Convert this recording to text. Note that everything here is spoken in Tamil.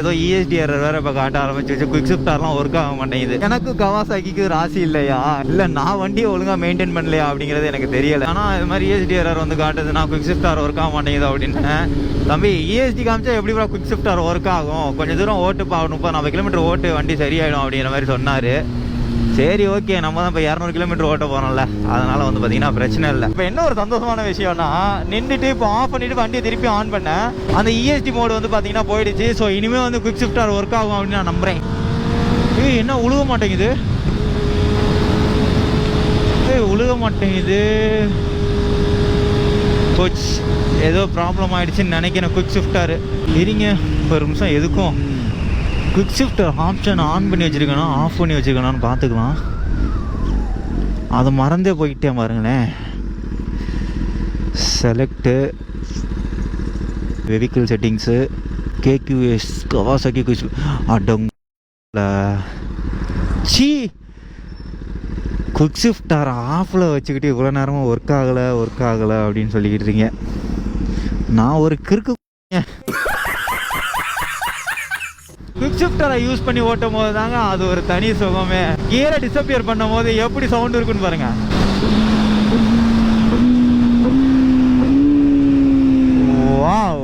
ஏதோ ESD எரர் வேற இப்போ காட்ட ஆரம்பிச்சு. குவிக் ஷிஃப்டார்லாம் ஒர்க் ஆக மாட்டேங்குது. எனக்கு கவாசாக்கிக்கு ராசி இல்லையா, இல்லை நான் வண்டியை ஒழுங்காக மெயின்டைன் பண்ணலையா அப்படிங்கிறது எனக்கு தெரியலை. ஆனால் இது மாதிரி ESD எரர் வந்து காட்டுது, நான் குவிக் ஷிஃப்டார் ஒர்க் ஆக மாட்டேங்குது அப்படின்னு. தம்பி ESD காமிச்சா எப்படி குவிக் ஷிஃப்டார் ஒர்க் ஆகும், கொஞ்சம் தூரம் ஓட்டு 30-40 கிலோமீட்டர் ஓட்டு வண்டி சரியாயிடும் அப்படிங்கிற மாதிரி சொன்னார். சரி ஓகே, நம்ம தான் இப்போ 200 கிலோமீட்டர் ஓட்ட போகிறோம்ல, அதனால் வந்து பார்த்தீங்கன்னா பிரச்சனை இல்லை. இப்போ என்ன ஒரு சந்தோஷமான விஷயம்னா, நின்றுட்டு இப்போ ஆஃப் பண்ணிவிட்டு வண்டியை திருப்பி ஆன் பண்ணேன், அந்த ESD மோடு வந்து பார்த்தீங்கன்னா போயிடுச்சு. ஸோ இனிமேல் வந்து குவிக் ஷிஃப்டார் ஒர்க் ஆகும் அப்படின்னு நான் நம்புகிறேன். என்ன உழுக மாட்டேங்குது, உழுக மாட்டேங்குது. கோச் ஏதோ ப்ராப்ளம் ஆகிடுச்சின்னு நினைக்கிறேன் குவிக் ஷிஃப்டார். இருங்க ஒரு நிமிஷம், எதுக்கும் குவிக் ஷிஃப்டர் ஆப்ஷன் ஆன் பண்ணி வச்சுருக்கேனா ஆஃப் பண்ணி வச்சுருக்கேனான்னு பார்த்துக்கலாம். அதை மறந்தே போய்கிட்டேன் பாருங்களேன். Select vehicle settings, KQS Kawasaki அடங்க சி குவிக் ஷிஃப்டார் ஆஃபில் வச்சுக்கிட்டு இவ்வளோ நேரமாக ஒர்க் ஆகலை அப்படின்னு சொல்லிக்கிட்டு இருக்கீங்க. நான் ஒரு கிறுக்கு. குவிக் ஷிஃப்டரை யூஸ் பண்ணி ஓட்டும் போது தாங்க அது ஒரு தனி சுகமே. கியரை டிஸப்பியர் பண்ணும் போது எப்படி சவுண்ட் இருக்குன்னு பாருங்க. வாவ்